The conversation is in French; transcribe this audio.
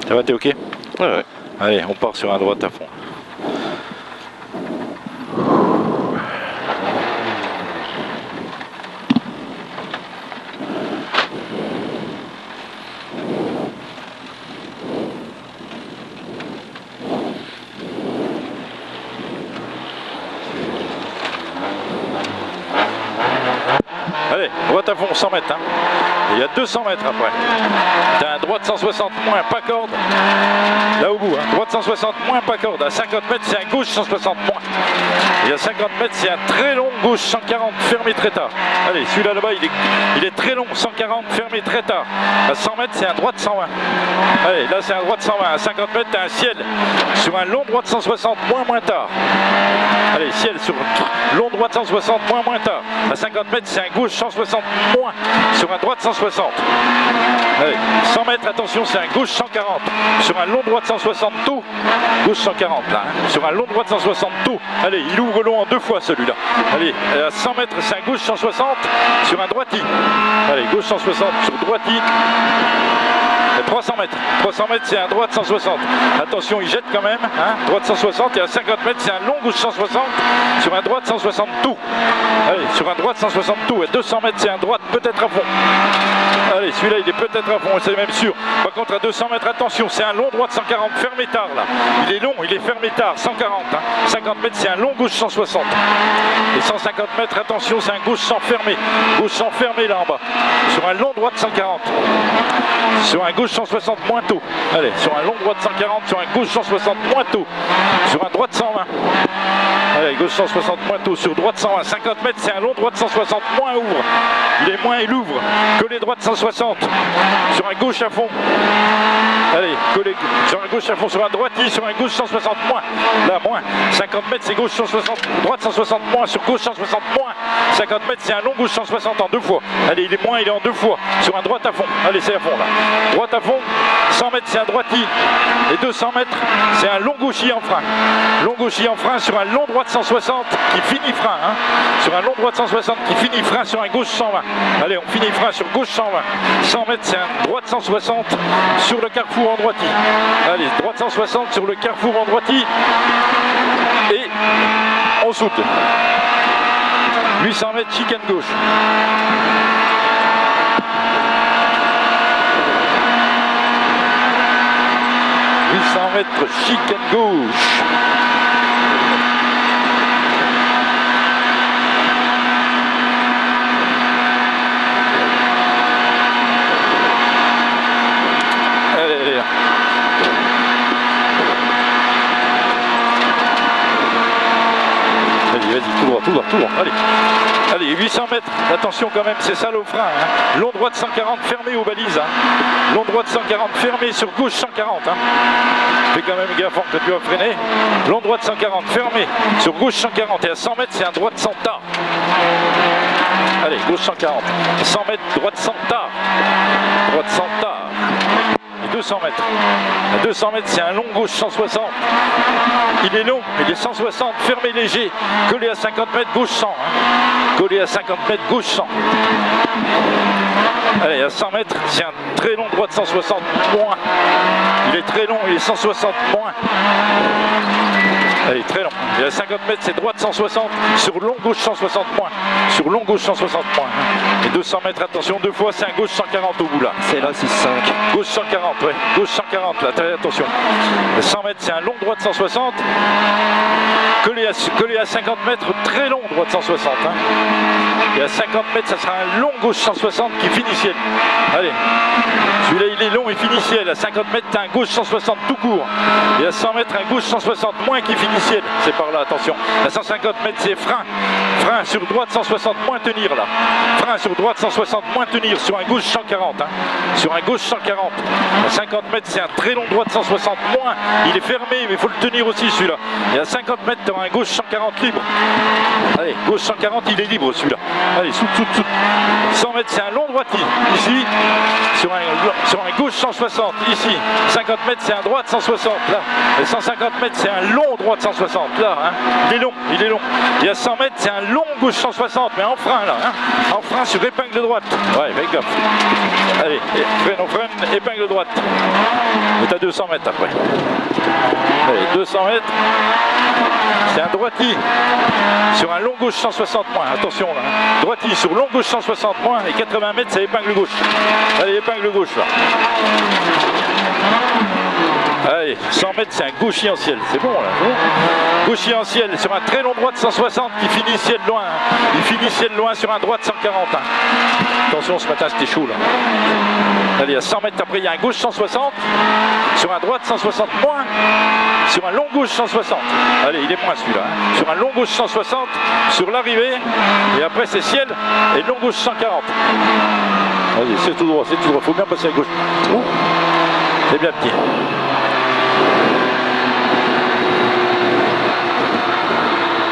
Ça va, t'es ok? Ouais. Allez, on part sur un droite à fond. Allez, droite à fond, 100 mètres. Hein. Il y a 200 mètres après. T'as un droite 160 moins, pas corde. Là au bout, hein. Droite 160 moins, pas corde. À 50 mètres, c'est un gauche 160 moins. Et à 50 mètres, c'est un très long gauche 140, fermé très tard. Allez, celui-là là-bas, il est très long, 140, fermé très tard. À 100 mètres, c'est un droite 120. Allez, là, c'est un droite 120. À 50 mètres, t'as un ciel sur un long droite 160 moins tard. Allez, ciel sur long droite 160 moins tard. À 50 mètres, c'est un gauche 160 moins sur un droite 160. Allez, 100 mètres, attention, c'est un gauche 140 sur un long droite 160 tôt. Gauche 140 là, hein, sur un long droite 160 tôt. Allez, il ouvre long en 2 fois celui-là. Allez, à 100 mètres, c'est un gauche 160 sur un droiti. Allez, gauche 160 sur droiti. 300 mètres, c'est un droite 160. Attention, il jette quand même, hein, droite 160. Et à 50 mètres, c'est un long gauche 160 sur un droite 160 tout. Allez, sur un droite 160 tout. Et 200 mètres, c'est un droite peut-être à fond. Allez, celui-là, il est peut-être à fond, c'est même sûr. Par contre, à 200 mètres, attention, c'est un long droite 140, fermé tard là. Il est long, il est fermé tard, 140. Hein. 50 mètres, c'est un long gauche 160. Et 150 mètres, attention, c'est un gauche sans fermé. Gauche sans fermé là en bas. Sur un long droite 140. Sur un gauche 160 moins tôt. Allez, sur un long droite 140, sur un gauche 160 moins tôt. Sur un droite 120. Allez, gauche 160 moins tôt, sur droite 120. 50 mètres, c'est un long droite 160 moins ouvre. Il ouvre que les droites 160. Sur un gauche à fond. Allez, collé sur un gauche à fond, sur un droiti, sur un gauche 160 moins. Là, moins. 50 mètres, c'est gauche 160, droite 160 moins, sur gauche 160 moins. 50 mètres, c'est un long gauche 160 en 2 fois. Allez, il est moins, il est en 2 fois. Sur un droite à fond. Allez, c'est à fond là. Droite à fond. 100 mètres, c'est un droiti. Et 200 mètres, c'est un long gauchis en frein. Long gauchis en frein sur un long droite 160 qui finit frein. Hein. Sur un long droite 160 qui finit frein sur un gauche 120. Allez, on finit frein sur gauche 120. 100 mètres, c'est un droite 160 sur le carrefour en droiti. Allez, droite 160 sur le carrefour en droiti. Et on saute. 800 mètres, chicane gauche. Mètres, chicane gauche. Allez. Vas-y, tout droit. Allez, 800 mètres, attention quand même, c'est ça le frein. Hein. Long droite 140 fermé aux balises. Hein. Long droite 140 fermé sur gauche 140. Hein. Fais quand même gaffe que tu vas freiner. Long droite 140 fermé sur gauche 140. Et à 100 mètres, c'est un droite 100 tard. Allez, gauche 140. 100 mètres, droite 100 tard. Droite 100 tard. 200 mètres. À 200 mètres, c'est un long gauche 160. Il est long, il est 160, fermé léger. Collé à 50 mètres, gauche 100. Hein. Collé à 50 mètres, gauche 100. Allez, à 100 mètres, c'est un très long droite 160 moins. Il est très long, il est 160 moins. Allez, très long. Et à 50 mètres, c'est droite 160 sur long gauche 160 points. Sur long gauche 160 points. Et 200 mètres, attention, 2 fois, c'est un gauche 140 au bout là. C'est là, 6-5. Gauche 140, ouais. Gauche 140, là, attention. 100 mètres, c'est un long droite 160. Collé à 50 mètres, très long droite 160. Hein. Et à 50 mètres, ça sera un long gauche 160 qui finit ciel. Allez. Celui-là, il est long et finit ciel. À 50 mètres, tu as un gauche 160 tout court. Et à 100 mètres, un gauche 160 moins qui finit ciel. C'est par là, attention. À 150 mètres, c'est frein. Frein sur droite 160 moins tenir là. Frein sur droite 160 moins tenir sur un gauche 140. Hein. Sur un gauche 140. À 50 mètres, c'est un très long droite 160 moins. Il est fermé, mais il faut le tenir aussi celui-là. Et à 50 mètres, tu auras un gauche 140 libre. Allez, gauche 140, il est libre celui-là. Allez, soute. 100 mètres, c'est un long droitier. Ici, sur un gauche 160. Ici, 50 mètres, c'est un droite 160. Là. Et 150 mètres, c'est un long droite 160. Là, hein. Il est long. Et à 100 mètres, c'est un long gauche 160, mais en frein là, hein. En frein sur épingle droite. Ouais, fais gaffe. Allez, freine, on freine, épingle droite. Et t'as 200 mètres après. Allez, 200 mètres. C'est un droitier sur un long gauche 160 moins. Attention là. Hein. Droitier sur long gauche 160 moins et 80 mètres, c'est épingle gauche. Allez, épingle gauche là. Allez, 100 mètres, c'est un gauchier en ciel. C'est bon là. Gauchier en ciel sur un très long droit de 160 qui finit ciel loin. Hein. Il finit ciel loin sur un droit de 140. Hein. Attention, ce matin c'était chaud là. Allez, à 100 mètres après, il y a un gauche 160 sur un droit de 160 moins. Sur un long gauche 160. Allez, il est moins celui-là. Hein. Sur un long gauche 160 sur l'arrivée. Et après, c'est ciel et long gauche 140. Allez, c'est tout droit, c'est tout droit. Faut bien passer à gauche. C'est bien petit.